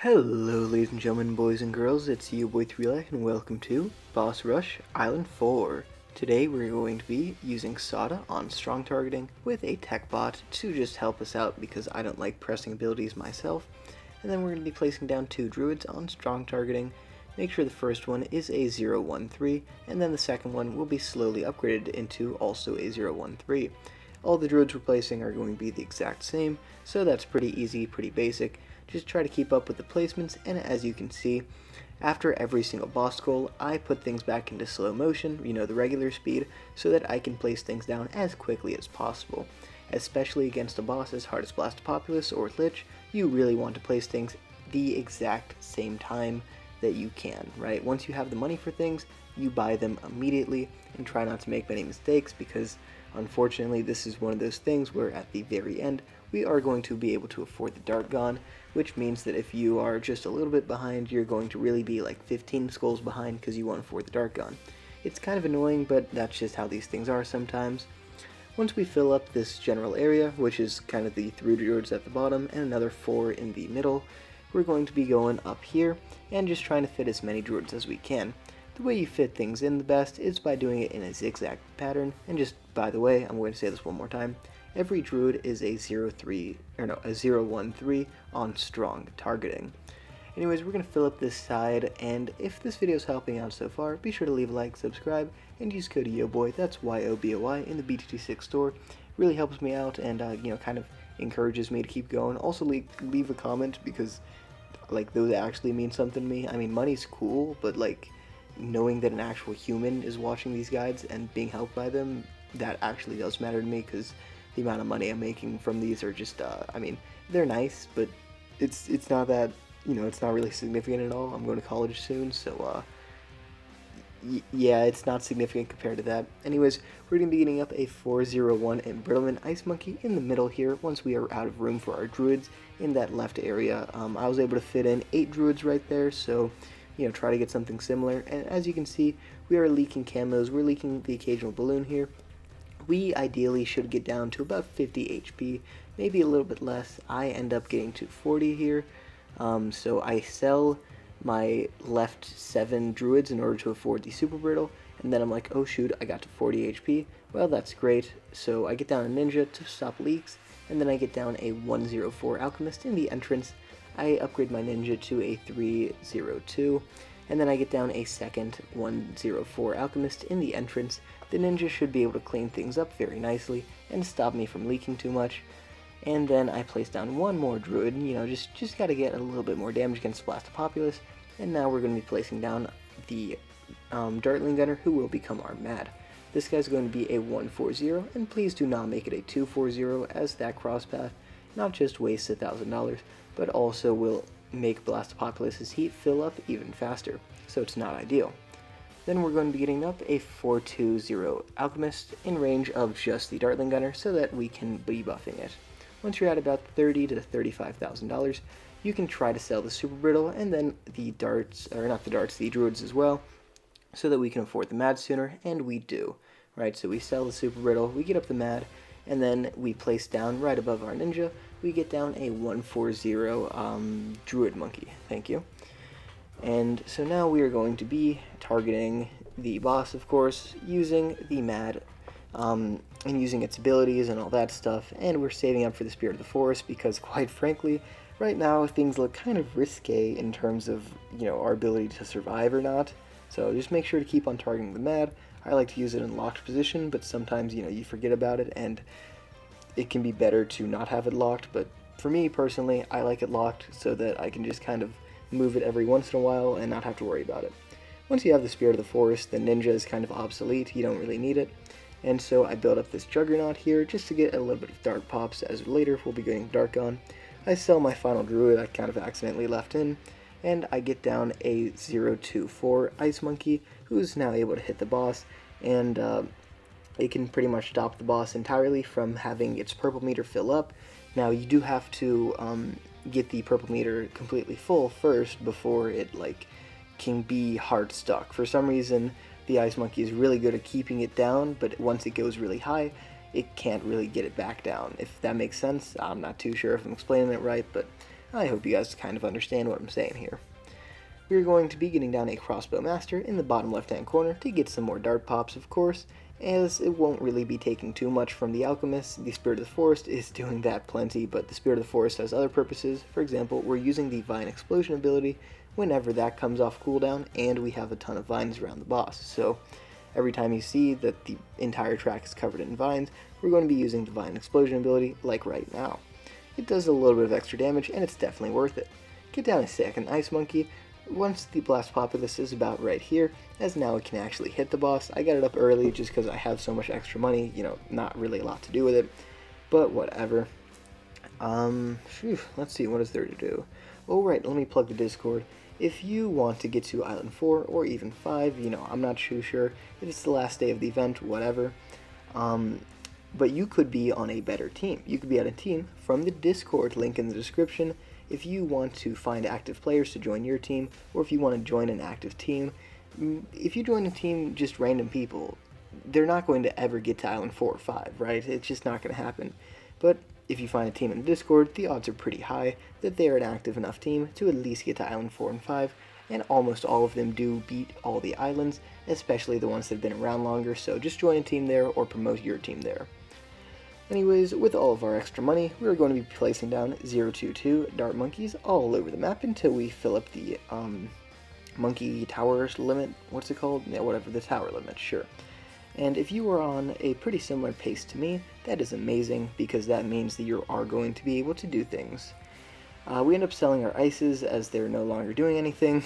Hello ladies and gentlemen, boys and girls, it's you boy 3 and welcome to Boss Rush Island 4. Today we're going to be using Sada on strong targeting with a tech bot to just help us out because I don't like pressing abilities myself. And then we're going to be placing down 2 druids on strong targeting. Make sure the first one is a 013 and then the second one will be slowly upgraded into also a 013. All the druids we're placing are going to be the exact same, so that's pretty easy, pretty basic. Just try to keep up with the placements, and as you can see, after every single boss goal, I put things back into slow motion, the regular speed, so that I can place things down as quickly as possible. Especially against a boss as hard as Blastapopoulos or Lich, you really want to place things the exact same time that you can, right? Once you have the money for things, you buy them immediately and try not to make many mistakes because unfortunately this is one of those things where at the very end we are going to be able to afford the Dart Gon, which means that if you are just a little bit behind, you're going to really be like 15 skulls behind because you want to afford the Dart Gon. It's kind of annoying, but that's just how these things are sometimes. Once we fill up this general area, which is kind of the 3 druids at the bottom and another 4 in the middle, we're going to be going up here and just trying to fit as many druids as we can. The way you fit things in the best is by doing it in a zigzag pattern, and just by the way, I'm going to say this one more time, every druid is a 013 on strong targeting. Anyways, we're going to fill up this side, and if this video is helping out so far, be sure to leave a like, subscribe, and use code YOBOY, that's YOBOY, in the BTD6 store. It really helps me out and, kind of encourages me to keep going. Also, leave a comment because, those actually mean something to me. I mean, money's cool, but, knowing that an actual human is watching these guides and being helped by them, that actually does matter to me because the amount of money I'm making from these are just, they're nice, but it's not that, it's not really significant at all. I'm going to college soon, so, yeah, it's not significant compared to that. Anyways, we're going to be getting up a 401 Embrittlement Ice Monkey in the middle here once we are out of room for our druids in that left area. I was able to fit in 8 druids right there, so try to get something similar. And as you can see, we are leaking camos, we're leaking the occasional balloon here. We ideally should get down to about 50 HP, maybe a little bit less. I end up getting to 40 here, so I sell my left 7 druids in order to afford the super brittle, and then I'm like, oh shoot, I got to 40 HP. Well, that's great. So I get down a ninja to stop leaks, and then I get down a 104 alchemist in the entrance. I upgrade my ninja to a 302, and then I get down a second 104 alchemist in the entrance. The ninja should be able to clean things up very nicely and stop me from leaking too much. And then I place down one more druid, just gotta get a little bit more damage against Blastapopoulos. And now we're going to be placing down the Dartling Gunner, who will become our Mad. This guy's going to be a 140, and please do not make it a 240, as that crosspath not just wastes $1,000, but also will make Blastapopoulos' heat fill up even faster, so it's not ideal. Then we're going to be getting up a 420 Alchemist in range of just the Dartling Gunner so that we can be buffing it. Once you're at about $30,000 to $35,000, you can try to sell the Super Brittle and then the darts, or not the darts, the druids as well, so that we can afford the Mad sooner, and we do. Right, so we sell the Super Brittle, we get up the Mad, and then we place down right above our ninja, we get down a 140 Druid Monkey. Thank you. And so now we are going to be targeting the boss, of course, using the Mad, and using its abilities and all that stuff, and we're saving up for the Spirit of the Forest because, quite frankly, right now things look kind of risque in terms of, our ability to survive or not. So just make sure to keep on targeting the Mad. I like to use it in locked position, but sometimes, you forget about it, and it can be better to not have it locked, but for me personally, I like it locked so that I can just kind of move it every once in a while and not have to worry about it. Once you have the Spirit of the Forest, the ninja is kind of obsolete, you don't really need it, and so I build up this Juggernaut here just to get a little bit of dark pops, as later we'll be getting Dark on. I sell my final druid I kind of accidentally left in, and I get down a 024 Ice Monkey, who's now able to hit the boss, and it can pretty much stop the boss entirely from having its purple meter fill up. Now you do have to get the purple meter completely full first before it can be hard stuck. For some reason the Ice Monkey is really good at keeping it down, but once it goes really high it can't really get it back down, if that makes sense. I'm not too sure if I'm explaining it right, but I hope you guys kind of understand what I'm saying here. We're going to be getting down a crossbow master in the bottom left hand corner to get some more dart pops, of course, as it won't really be taking too much from the alchemist. The Spirit of the Forest is doing that plenty, but the Spirit of the Forest has other purposes. For example, we're using the Vine Explosion ability whenever that comes off cooldown, and we have a ton of vines around the boss. So every time you see that the entire track is covered in vines, we're going to be using the Vine Explosion ability, like right now. It does a little bit of extra damage, and it's definitely worth it. Get down a second Ice Monkey. Once the Blastapopoulos is about right here, as now it can actually hit the boss. I got it up early just because I have so much extra money, not really a lot to do with it, but whatever. Let's see, what is there to do? Oh right, let me plug the Discord. If you want to get to Island 4 or even 5, I'm not too sure if it's the last day of the event, whatever, but you could be on a better team. You could be on a team from the Discord, link in the description. If you want to find active players to join your team, or if you want to join an active team, if you join a team just random people, they're not going to ever get to Island 4 or 5, right? It's just not going to happen. But if you find a team in the Discord, the odds are pretty high that they're an active enough team to at least get to Island 4 and 5, and almost all of them do beat all the islands, especially the ones that have been around longer, so just join a team there or promote your team there. Anyways, with all of our extra money, we're going to be placing down 022 dart monkeys all over the map until we fill up the monkey towers limit. What's it called? Yeah, whatever, the tower limit, sure. And if you are on a pretty similar pace to me, that is amazing, because that means that you are going to be able to do things. We end up selling our ices as they're no longer doing anything.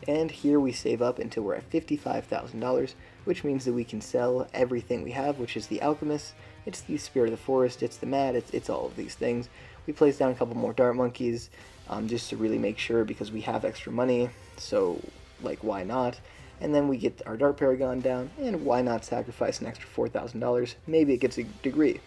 And here we save up until we're at $55,000, which means that we can sell everything we have, which is the Alchemist, it's the Spirit of the Forest, it's the Mad, it's all of these things. We place down a couple more Dart Monkeys, just to really make sure, because we have extra money, so, why not? And then we get our Dart Paragon down, and why not sacrifice an extra $4,000? Maybe it gets a degree.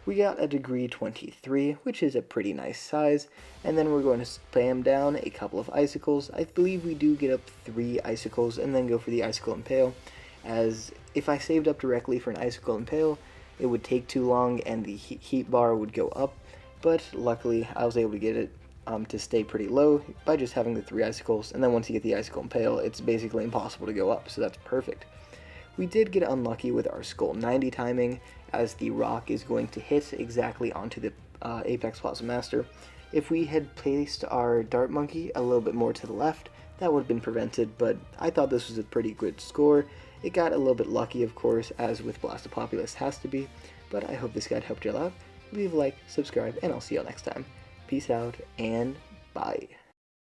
We got a degree 23, which is a pretty nice size, and then we're going to spam down a couple of icicles. I believe we do get up 3 icicles, and then go for the Icicle Impale, as if I saved up directly for an Icicle Impale, it would take too long and the heat bar would go up, but luckily I was able to get it to stay pretty low by just having the 3 icicles, and then once you get the Icicle Impale, it's basically impossible to go up, so that's perfect. We did get unlucky with our Skull 90 timing, as the rock is going to hit exactly onto the Apex Plaza Master. If we had placed our Dart Monkey a little bit more to the left, that would have been prevented, but I thought this was a pretty good score. It got a little bit lucky, of course, as with Blastapopoulos has to be, but I hope this guide helped you out. Leave a like, subscribe, and I'll see you all next time. Peace out, and bye.